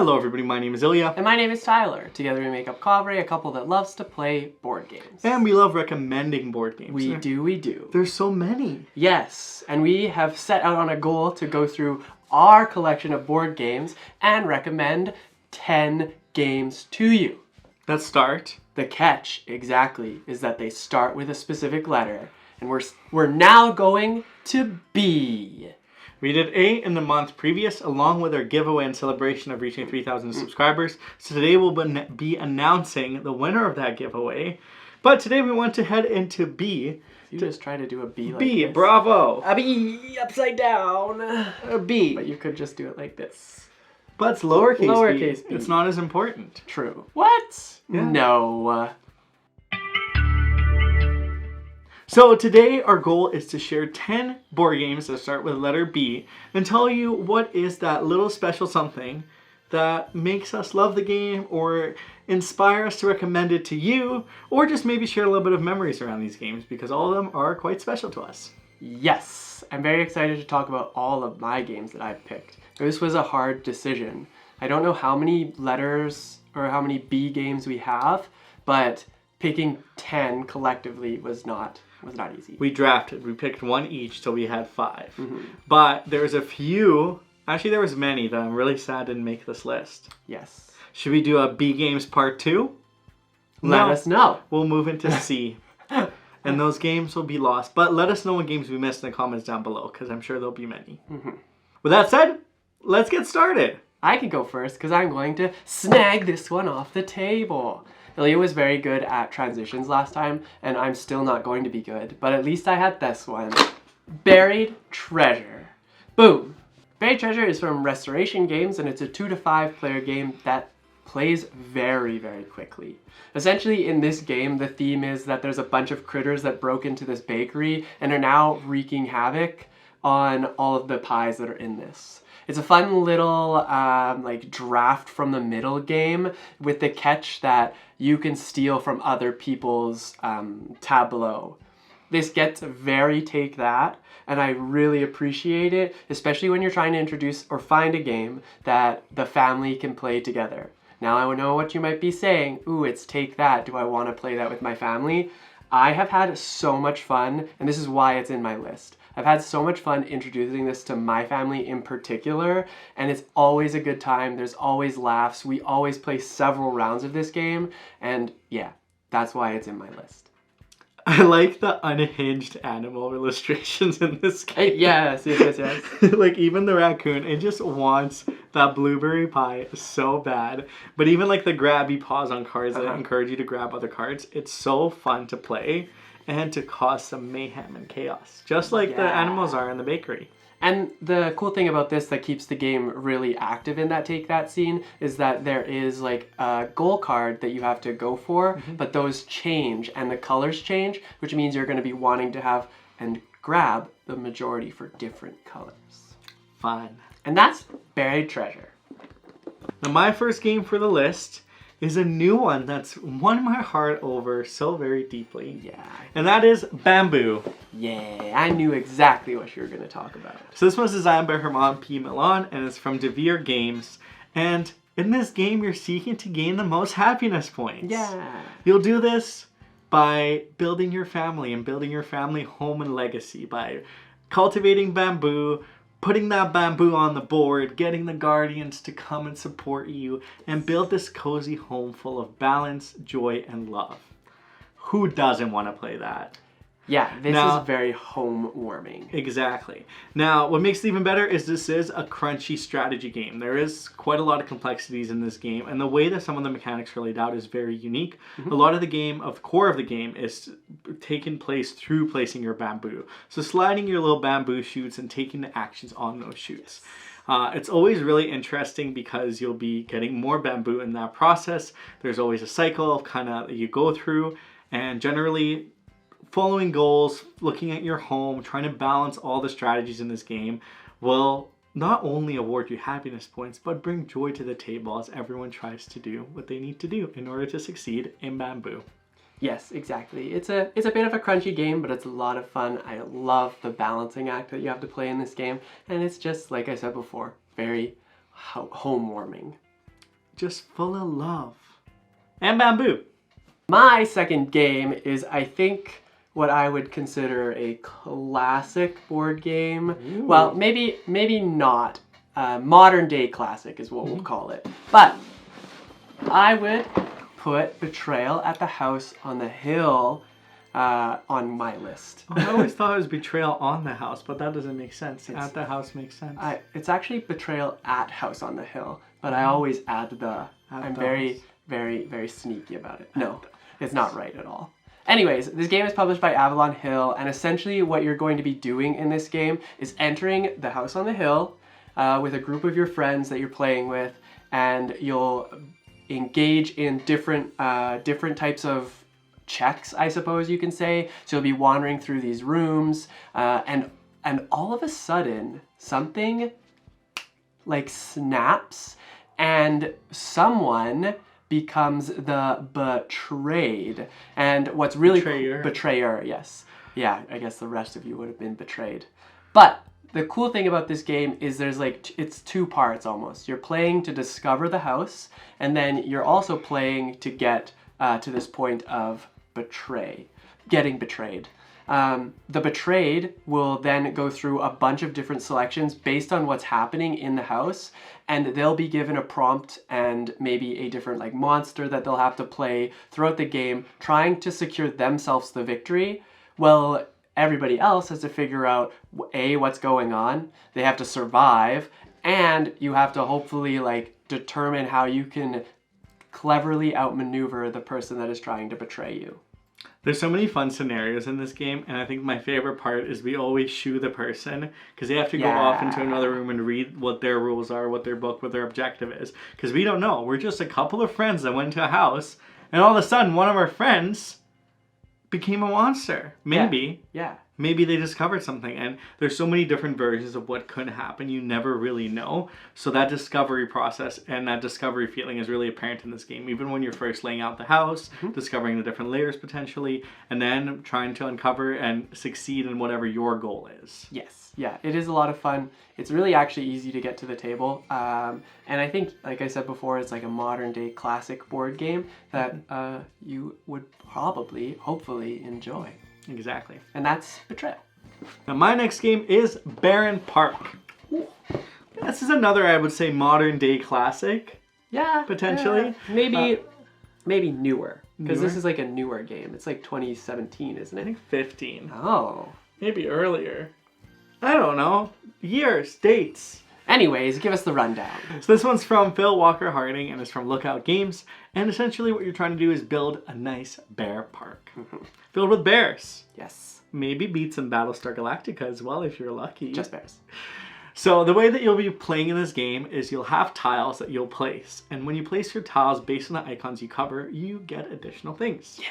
Hello everybody, my name is Ilya. And my name is Tyler. Together we make up Kovray, a couple that loves to play board games. And we love recommending board games. We do. There's so many. Yes, and we have set out on a goal to go through our collection of board games and recommend 10 games to you. Let's start. The catch, exactly, is that they start with a specific letter. And we're now going to B. We did A in the month previous, along with our giveaway and celebration of reaching 3,000 subscribers. So today we'll be announcing the winner of that giveaway. But today we want to head into B. You just try to do a B like B, this. bravo. A B, upside down. A B. But you could just do it like this. But it's lowercase B. It's not as important. True. What? Yeah. No. So today our goal is to share 10 board games that start with the letter B and tell you what is that little special something that makes us love the game or inspire us to recommend it to you, or just maybe share a little bit of memories around these games because all of them are quite special to us. Yes, I'm very excited to talk about all of my games that I've picked. This was a hard decision. I don't know how many letters or how many B games we have, but picking 10 collectively was not easy. We drafted. We picked one each, so we had 5. But there's a few, actually there was many that I'm really sad didn't make this list. Yes. Should we do a B games part 2? Let us know. We'll move into C. And those games will be lost. But let us know what games we missed in the comments down below, because I'm sure there'll be many. With that said, let's get started. I can go first, because I'm going to snag this one off the table. Ilya was very good at transitions last time, and I'm still not going to be good, but at least I had this one. Buried Treasure. Boom! Buried Treasure is from Restoration Games, and it's a 2 to 5 player game that plays very, very quickly. Essentially, in this game, the theme is that there's a bunch of critters that broke into this bakery and are now wreaking havoc on all of the pies that are in this. It's a fun little like draft from the middle game with the catch that you can steal from other people's tableau. This gets very take that, and I really appreciate it, especially when you're trying to introduce or find a game that the family can play together. Now I know what you might be saying, ooh, it's take that, do I want to play that with my family? I have had so much fun, and this is why it's in my list. I've had so much fun introducing this to my family in particular, and it's always a good time. There's always laughs. We always play several rounds of this game, and yeah, that's why it's in my list. I like the unhinged animal illustrations in this game. Yes. Like even the raccoon, it just wants that blueberry pie so bad. But even like the grabby paws on cards that encourage you to grab other cards, it's so fun to play and to cause some mayhem and chaos, just like the animals are in the bakery. And the cool thing about this that keeps the game really active in that take that scene is that there is like a goal card that you have to go for, but those change and the colors change, which means you're going to be wanting to have and grab the majority for different colors. Fun. And that's Buried Treasure. Now my first game for the list is a new one that's won my heart over so very deeply. Yeah. And that is Bamboo. Yeah, I knew exactly what you were going to talk about. So this was designed by Herman P. Milan, and it's from Devere Games. And in this game, you're seeking to gain the most happiness points. Yeah. You'll do this by building your family and building your family home and legacy, by cultivating bamboo, putting that bamboo on the board, getting the guardians to come and support you, and build this cozy home full of balance, joy, and love. Who doesn't want to play that? Yeah, this is very home-warming. Exactly. Now, what makes it even better is this is a crunchy strategy game. There is quite a lot of complexities in this game, and the way that some of the mechanics are laid out is very unique. A lot of the core of the game is taking place through placing your bamboo. So sliding your little bamboo shoots and taking the actions on those shoots. It's always really interesting because you'll be getting more bamboo in that process. There's always a cycle of kind of you go through, and generally following goals, looking at your home, trying to balance all the strategies in this game will not only award you happiness points, but bring joy to the table as everyone tries to do what they need to do in order to succeed in Bamboo. Yes, exactly. It's a bit of a crunchy game, but it's a lot of fun. I love the balancing act that you have to play in this game, and it's just, like I said before, very home-warming. just full of love. And bamboo. My second game is, I think, what I would consider a classic board game. Ooh. Well, maybe not. Modern day classic is what we'll call it. But I would put Betrayal at the House on the Hill on my list. I always thought it was Betrayal on the House, but that doesn't make sense. At the House makes sense. It's actually Betrayal at House on the Hill, but I always add the. I'm very, very, very sneaky about it. No, it's not right at all. Anyways, this game is published by Avalon Hill, and essentially what you're going to be doing in this game is entering the House on the Hill with a group of your friends that you're playing with, and you'll engage in different types of checks, I suppose you can say. So you'll be wandering through these rooms, and all of a sudden something like snaps, and someone becomes the betrayed. And what's really betrayer, yes. Yeah, I guess the rest of you would have been betrayed. But the cool thing about this game is there's it's two parts almost. You're playing to discover the house, and then you're also playing to get to this point of getting betrayed. The betrayed will then go through a bunch of different selections based on what's happening in the house, and they'll be given a prompt and maybe a different monster that they'll have to play throughout the game, trying to secure themselves the victory. Well, everybody else has to figure out what's going on. They have to survive, and you have to hopefully determine how you can cleverly outmaneuver the person that is trying to betray you. There's so many fun scenarios in this game, and I think my favorite part is we always shoo the person because they have to go off into another room and read what their rules are, what their book, what their objective is. Because we don't know. We're just a couple of friends that went to a house, and all of a sudden one of our friends became a monster. Maybe. Yeah. Maybe they discovered something, and there's so many different versions of what could happen. You never really know. So that discovery process and that discovery feeling is really apparent in this game. Even when you're first laying out the house, discovering the different layers potentially, and then trying to uncover and succeed in whatever your goal is. Yes. Yeah, it is a lot of fun. It's really actually easy to get to the table. And I think, like I said before, it's like a modern day classic board game that you would probably, hopefully enjoy. Exactly. And that's Betrayal. Now my next game is Barren Park. Ooh. This is another, I would say, modern day classic. Yeah. Potentially. Yeah. Maybe newer. Because this is a newer game. It's 2017, isn't it? I think 15. Oh. Maybe earlier. I don't know. Years, dates. Anyways, give us the rundown. So this one's from Phil Walker Harding and it's from Lookout Games. And essentially what you're trying to do is build a nice bear park. Filled with bears. Yes. Maybe beat some Battlestar Galactica as well if you're lucky. Just bears. So the way that you'll be playing in this game is you'll have tiles that you'll place. And when you place your tiles based on the icons you cover, you get additional things. Yeah.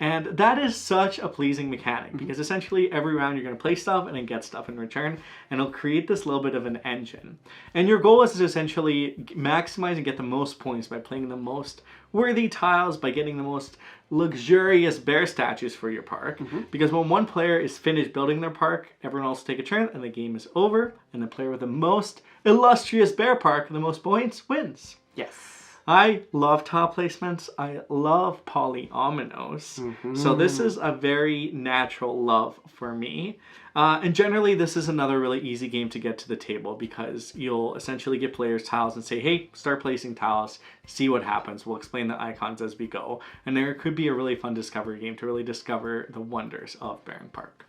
And that is such a pleasing mechanic because essentially every round you're going to play stuff and then get stuff in return, and it'll create this little bit of an engine. And your goal is to essentially maximize and get the most points by playing the most worthy tiles, by getting the most luxurious bear statues for your park. Because when one player is finished building their park, everyone else will take a turn and the game is over, and the player with the most illustrious bear park, the most points, wins. Yes. I love tile placements. I love polyominoes. So this is a very natural love for me. And generally, this is another really easy game to get to the table because you'll essentially give players tiles and say, hey, start placing tiles, see what happens. We'll explain the icons as we go. And there could be a really fun discovery game to really discover the wonders of Barren Park.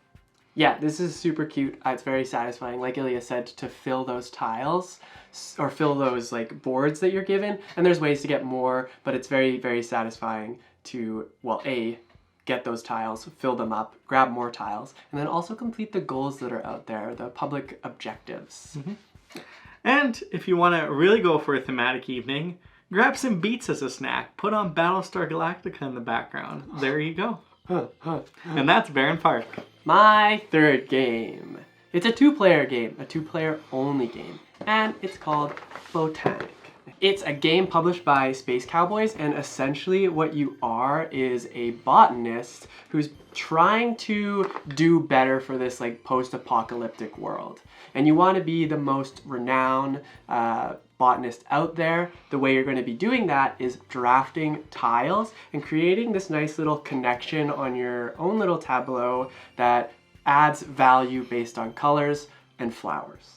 Yeah, this is super cute. It's very satisfying, like Ilya said, to fill those tiles or fill those boards that you're given. And there's ways to get more, but it's very, very satisfying to, well, get those tiles, fill them up, grab more tiles, and then also complete the goals that are out there, the public objectives. And if you want to really go for a thematic evening, grab some beets as a snack. Put on Battlestar Galactica in the background. There you go. And that's Barren Park. My third game. It's a two-player game, a two-player only game, and it's called Botanic. It's a game published by Space Cowboys, and essentially what you are is a botanist who's trying to do better for this like post-apocalyptic world. And you want to be the most renowned botanist out there. The way you're going to be doing that is drafting tiles and creating this nice little connection on your own little tableau that adds value based on colors and flowers.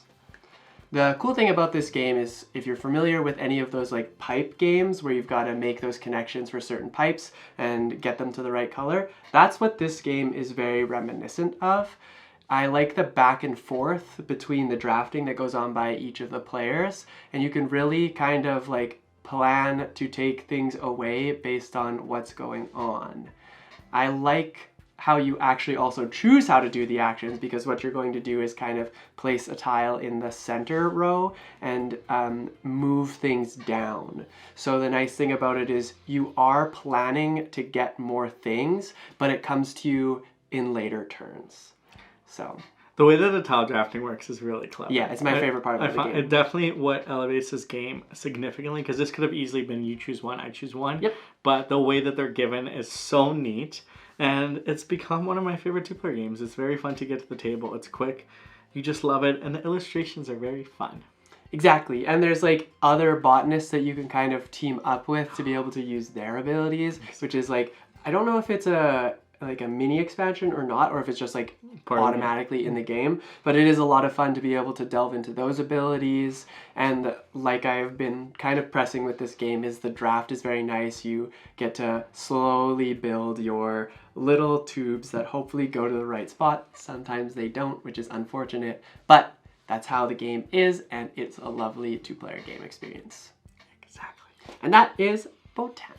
The cool thing about this game is if you're familiar with any of those like pipe games where you've got to make those connections for certain pipes and get them to the right color, that's what this game is very reminiscent of. I like the back and forth between the drafting that goes on by each of the players, and you can really kind of like plan to take things away based on what's going on. I like how you actually also choose how to do the actions, because what you're going to do is kind of place a tile in the center row and move things down. So the nice thing about it is you are planning to get more things, but it comes to you in later turns. So the way that the tile drafting works is really clever. yeah, it's my favorite part of the game. It definitely what elevates this game significantly, because this could have easily been you choose one, I choose one. Yep. But the way that they're given is so neat, and it's become one of my favorite two-player games. It's very fun to get to the table. It's quick. You just love it, and the illustrations are very fun. Exactly, and there's like other botanists that you can kind of team up with to be able to use their abilities, which is like, I don't know if it's a mini expansion or not, or if it's just like automatically in the game, but it is a lot of fun to be able to delve into those abilities. And like I've been kind of pressing with this game is the draft is very nice. You get to slowly build your little tubes that hopefully go to the right spot. Sometimes they don't, which is unfortunate, but that's how the game is, and it's a lovely two-player game experience. Exactly. And that is Botanic.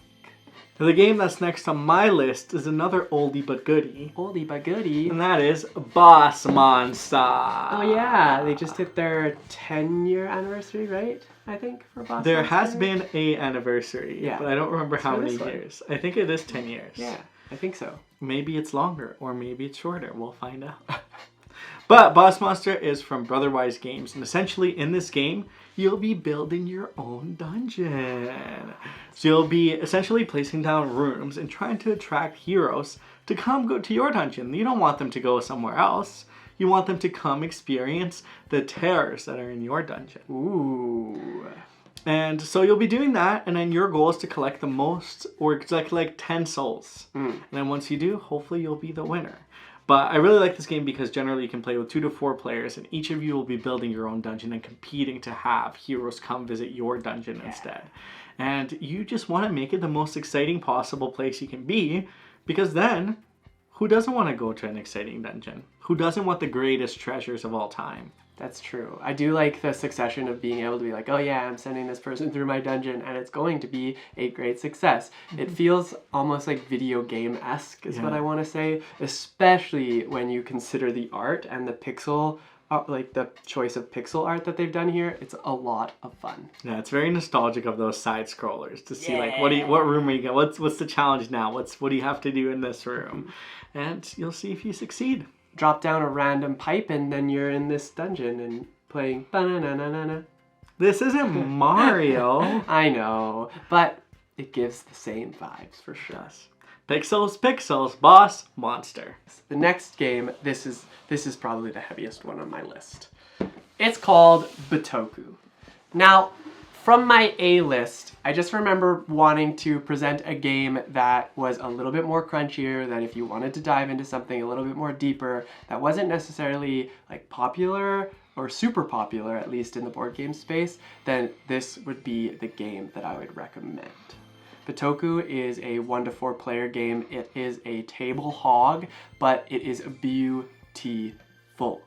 The game that's next on my list is another oldie but goodie. Oldie but goodie. And that is Boss Monster. Oh yeah, they just hit their 10-year anniversary, right? I think, for Boss There Monster. has been a anniversary, Yeah. but I don't remember how many this one. years. I think it is 10 years. Yeah, I think so. Maybe it's longer, or maybe it's shorter. We'll find out. But Boss Monster is from Brotherwise Games, and essentially in this game, you'll be building your own dungeon. So you'll be essentially placing down rooms and trying to attract heroes to come go to your dungeon. You don't want them to go somewhere else. You want them to come experience the terrors that are in your dungeon. Ooh. And so you'll be doing that, and then your goal is to collect the most, or collect like 10 souls. And then once you do, hopefully you'll be the winner. But I really like this game because generally you can play with 2 to 4 players, and each of you will be building your own dungeon and competing to have heroes come visit your dungeon instead. And you just want to make it the most exciting possible place you can be, because then who doesn't want to go to an exciting dungeon? Who doesn't want the greatest treasures of all time? That's true. I do like the succession of being able to be like, oh yeah, I'm sending this person through my dungeon and it's going to be a great success. It feels almost like video game-esque is what I want to say, especially when you consider the art and the pixel, like the choice of pixel art that they've done here. It's a lot of fun. Yeah, it's very nostalgic of those side scrollers to see like what room are you going? What's the challenge now? What do you have to do in this room? And you'll see if you succeed. Drop down a random pipe and then you're in this dungeon and playing ba-na-na-na-na-na. This isn't Mario. I know, but it gives the same vibes for sure. Pixels, pixels, Boss Monster. The next game, this is probably the heaviest one on my list. It's called Bitoku. Now, from my A list, I just remember wanting to present a game that was a little bit more crunchier, that if you wanted to dive into something a little bit more deeper, that wasn't necessarily like popular or super popular, at least in the board game space, then this would be the game that I would recommend. Bitoku is a 1 to 4 player game. It is a table hog, but it is beautiful.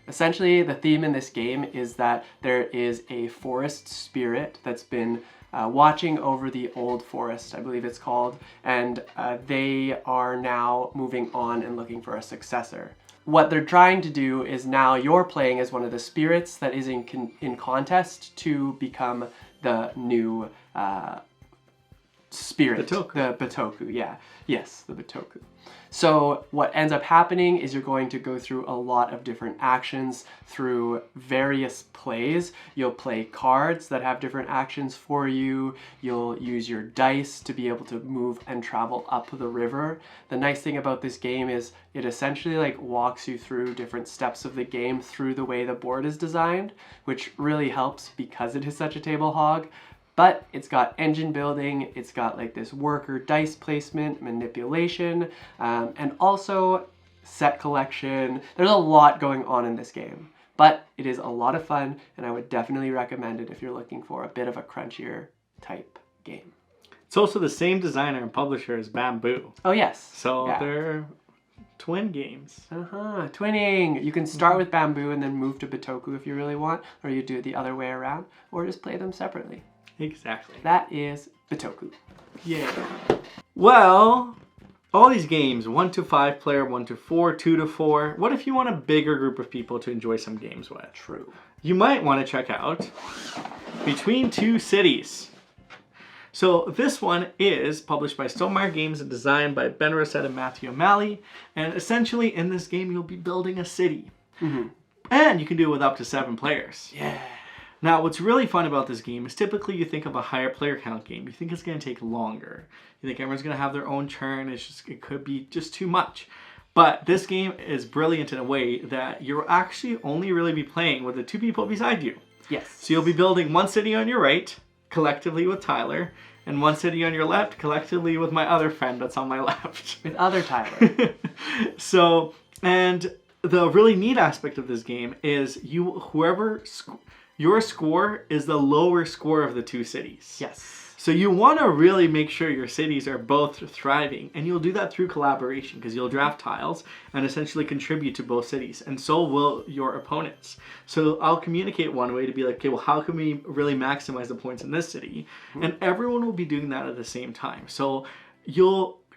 Essentially, the theme in this game is that there is a forest spirit that's been watching over the old forest, I believe it's called, and they are now moving on and looking for a successor. What they're trying to do is now you're playing as one of the spirits that is in contest to become the new spirit. Bitoku. The Bitoku, yeah. Yes, the Bitoku. So what ends up happening is you're going to go through a lot of different actions through various plays. You'll play cards that have different actions for you. You'll use your dice to be able to move and travel up the river. The nice thing about this game is it essentially like walks you through different steps of the game through the way the board is designed, which really helps because it is such a table hog. But it's got engine building, it's got like this worker dice placement, manipulation, and also set collection. There's a lot going on in this game, but it is a lot of fun, and I would definitely recommend it if you're looking for a bit of a crunchier type game. It's also the same designer and publisher as Bamboo. Oh yes. So yeah. they're twin games. Twinning. You can start with Bamboo and then move to Bitoku if you really want, or you do it the other way around, or just play them separately. Exactly. That is Bitoku. Yeah. Well, all these games, 1 to 5 player, 1 to 4, 2 to 4. What if you want a bigger group of people to enjoy some games with? True. You might want to check out Between Two Cities. So this one is published by Stonemaier Games and designed by Ben Rosette and Matthew O'Malley. And essentially in this game, you'll be building a city. Mm-hmm. And you can do it with up to 7 players. Yeah. Now, what's really fun about this game is typically you think of a higher player count game. You think it's going to take longer. You think everyone's going to have their own turn. It could be just too much. But this game is brilliant in a way that you'll actually only really be playing with the 2 people beside you. Yes. So you'll be building one city on your right, collectively with Tyler, and one city on your left, collectively with my other friend that's on my left. With other Tyler. So, and the really neat aspect of this game is your score is the lower score of the 2 cities. Yes. So you want to really make sure your cities are both thriving, and you'll do that through collaboration because you'll draft tiles and essentially contribute to both cities, and so will your opponents. So I'll communicate one way to be like, okay, well, how can we really maximize the points in this city? Mm-hmm. And everyone will be doing that at the same time. So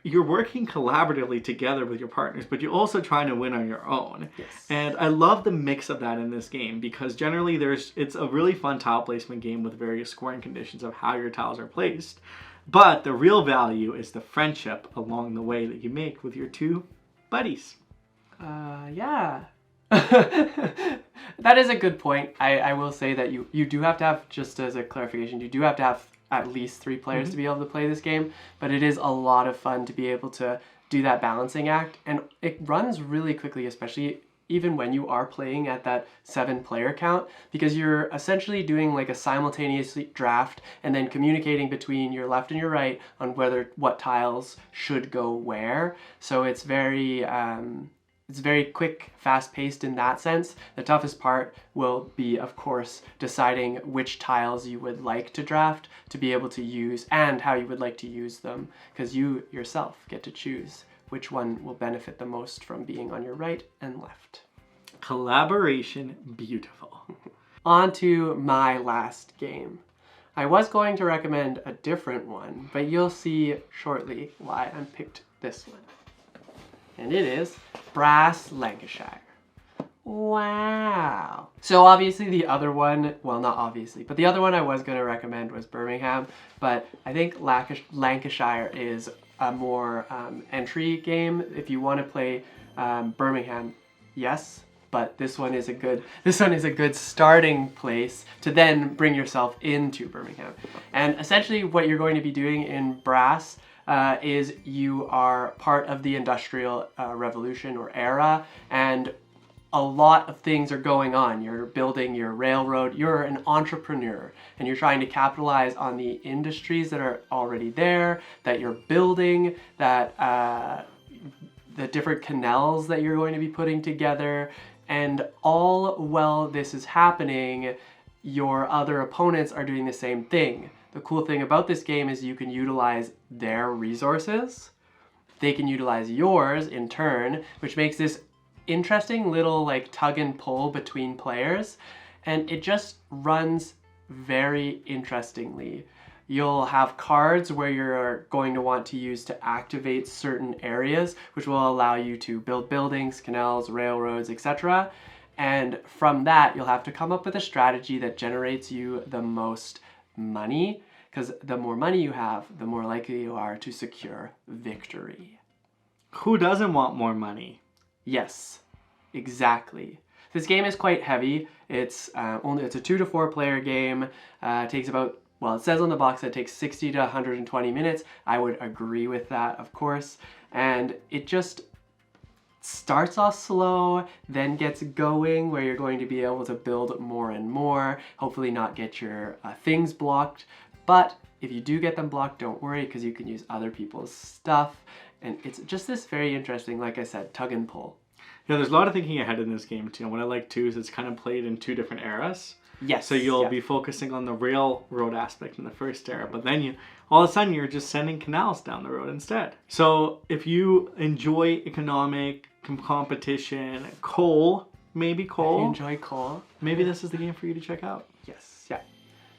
you're working collaboratively together with your partners, but you're also trying to win on your own. Yes. And I love the mix of that in this game because generally it's a really fun tile placement game with various scoring conditions of how your tiles are placed. But the real value is the friendship along the way that you make with your 2 buddies. Yeah. That is a good point. I will say that you do have to have, just as a clarification, you do have to have at least 3 players to be able to play this game, but it is a lot of fun to be able to do that balancing act, and it runs really quickly, especially even when you are playing at that 7 player count, because you're essentially doing like a simultaneous draft and then communicating between your left and your right on what tiles should go where. So it's very quick, fast-paced in that sense. The toughest part will be, of course, deciding which tiles you would like to draft to be able to use and how you would like to use them, because you yourself get to choose which one will benefit the most from being on your right and left. Collaboration, beautiful. On to my last game. I was going to recommend a different one, but you'll see shortly why I picked this one. And it is Brass Lancashire. Wow. So obviously the other one, well, not obviously, but the other one I was going to recommend was Birmingham, but I think Lancashire is a more entry game. If you want to play Birmingham, yes, but this one is a good starting place to then bring yourself into Birmingham. And essentially what you're going to be doing in Brass is you are part of the Industrial Revolution or era, and a lot of things are going on. You're building your railroad, you're an entrepreneur, and you're trying to capitalize on the industries that are already there, that you're building, that the different canals that you're going to be putting together, and all while this is happening, your other opponents are doing the same thing. The cool thing about this game is you can utilize their resources, they can utilize yours in turn, which makes this interesting little like tug and pull between players, and it just runs very interestingly. You'll have cards where you're going to want to use to activate certain areas, which will allow you to build buildings, canals, railroads, etc. And from that, you'll have to come up with a strategy that generates you the most money, because the more money you have, the more likely you are to secure victory. Who doesn't want more money? Yes, exactly. This game is quite heavy. It's a 2 to 4 player game. It takes about, well, it says on the box that it takes 60 to 120 minutes. I would agree with that, of course. And it just starts off slow, then gets going where you're going to be able to build more and more, hopefully not get your things blocked. But if you do get them blocked, don't worry, because you can use other people's stuff. And it's just this very interesting, like I said, tug and pull. Yeah, there's a lot of thinking ahead in this game too. And what I like too is it's kind of played in 2 different eras. Yes. So you'll be focusing on the railroad aspect in the first era, but then all of a sudden you're just sending canals down the road instead. So if you enjoy economic competition, coal, If you enjoy coal, maybe this is the game for you to check out. yes, yeah.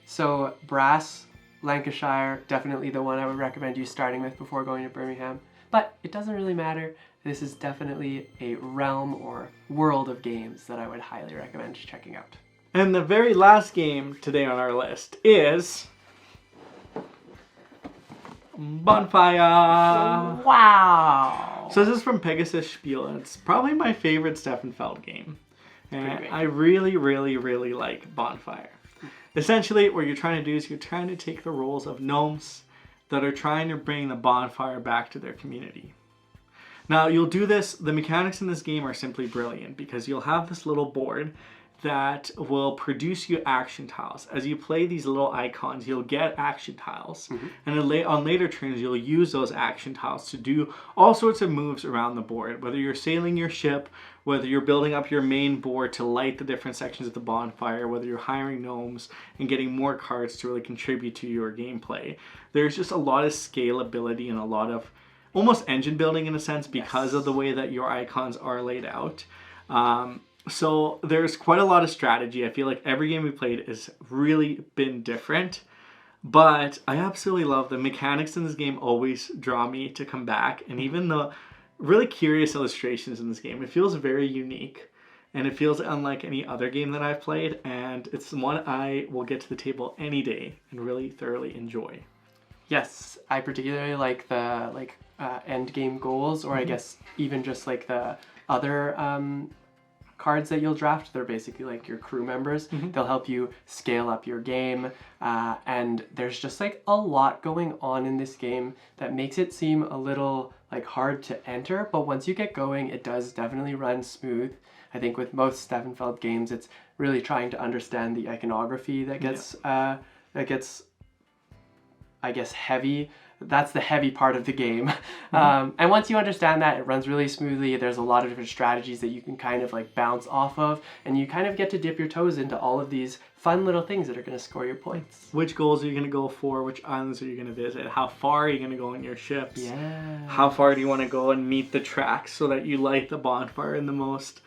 So brass, Lancashire, definitely the one I would recommend you starting with before going to Birmingham. But it doesn't really matter. This is definitely a realm or world of games that I would highly recommend checking out. And the very last game today on our list is Bonfire. Wow! So this is from Pegasus Spiel, and it's probably my favorite Steffenfeld game. And great. I really, really, really like Bonfire. Essentially, what you're trying to do is you're trying to take the roles of gnomes that are trying to bring the bonfire back to their community. Now, you'll do this, the mechanics in this game are simply brilliant because you'll have this little board that will produce you action tiles. As you play these little icons, you'll get action tiles. And on later turns, you'll use those action tiles to do all sorts of moves around the board. Whether you're sailing your ship, whether you're building up your main board to light the different sections of the bonfire, whether you're hiring gnomes and getting more cards to really contribute to your gameplay. There's just a lot of scalability and a lot of almost engine building in a sense because of the way that your icons are laid out. So there's quite a lot of strategy. I feel like every game we played has really been different, but I absolutely love the mechanics in this game. Always draw me to come back, and even the really curious illustrations in this game. It feels very unique, and it feels unlike any other game that I've played, and it's one I will get to the table any day and really thoroughly enjoy. Yes, I particularly like the end game goals, or I guess even just like the other cards that you'll draft. They're basically like your crew members. They'll help you scale up your game, and there's just like a lot going on in this game that makes it seem a little like hard to enter, but once you get going, it does definitely run smooth. I think with most Steffenfeld games, it's really trying to understand the iconography that gets I guess heavy. That's the heavy part of the game. And once you understand that, it runs really smoothly. There's a lot of different strategies that you can kind of like bounce off of, and you kind of get to dip your toes into all of these fun little things that are going to score your points. Which goals are you going to go for? Which islands are you going to visit? How far are you going to go in your ships? Yeah. How far do you want to go and meet the tracks so that you light the bonfire in the most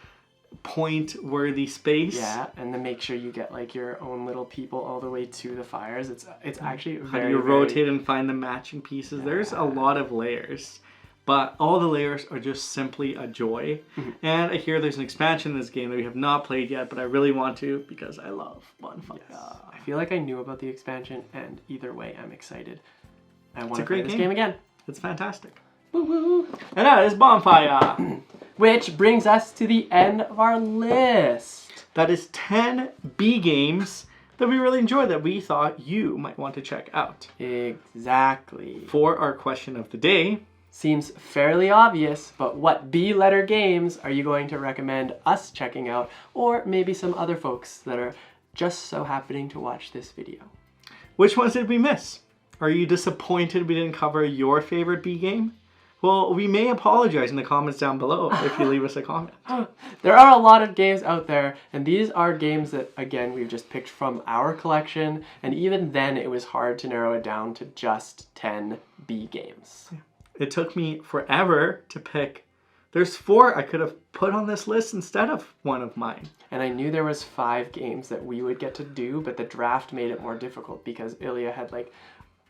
point-worthy space? Yeah, and then make sure you get like your own little people all the way to the fires. It's actually How very, do you rotate and find the matching pieces? There's a lot of layers, but all the layers are just simply a joy. And I hear there's an expansion in this game that we have not played yet, but I really want to because I love Bonfire. Yes. I feel like I knew about the expansion, and either way, I'm excited. I want to great play this game again. It's fantastic. Woo-hoo. And that is Bonfire. Which brings us to the end of our list. That is 10 B games that we really enjoyed that we thought you might want to check out. Exactly. For our question of the day. Seems fairly obvious, but what B letter games are you going to recommend us checking out, or maybe some other folks that are just so happening to watch this video? Which ones did we miss? Are you disappointed we didn't cover your favorite B game? Well, we may apologize in the comments down below if you leave us a comment. There are a lot of games out there, and these are games that, again, we've just picked from our collection, and even then it was hard to narrow it down to just 10 B games. It took me forever to pick. There's 4 I could have put on this list instead of one of mine. And I knew there was 5 games that we would get to do, but the draft made it more difficult because Ilya had like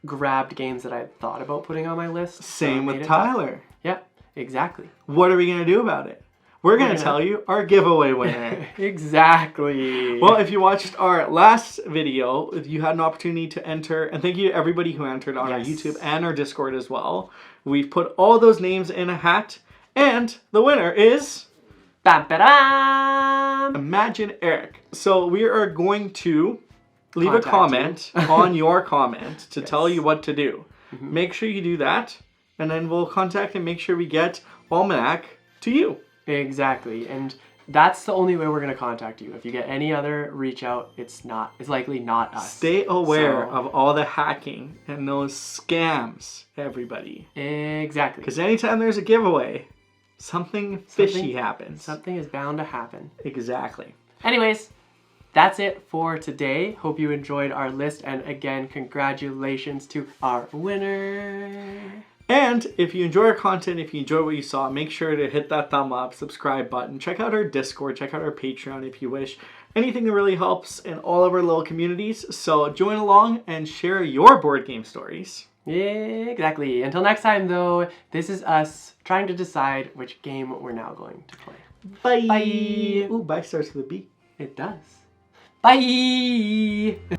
grabbed games that I had thought about putting on my list. Same with Tyler. Yeah, exactly. What are we going to do about it? we're going to tell you our giveaway winner. Exactly. Well, if you watched our last video, you had an opportunity to enter, and thank you to everybody who entered on our YouTube and our Discord as well. We've put all those names in a hat, and the winner is... Ba-ba-dam! Imagine Eric. So we are going to leave a comment on your comment to tell you what to do. Make sure you do that, and then we'll contact and make sure we get Almanac to you. Exactly, and that's the only way we're going to contact you. If you get any other reach out, it's likely not us. Stay aware of all the hacking and those scams, everybody. Exactly. Because anytime there's a giveaway, something fishy happens. Something is bound to happen. Exactly. Anyways, that's it for today. Hope you enjoyed our list, and again, congratulations to our winner. And if you enjoy our content, if you enjoy what you saw, make sure to hit that thumb up, subscribe button, check out our Discord, check out our Patreon if you wish. Anything that really helps in all of our little communities. So join along and share your board game stories. Yeah, exactly. Until next time, though, this is us trying to decide which game we're now going to play. Bye. Bye. Ooh, bye starts with a B. It does. Bye.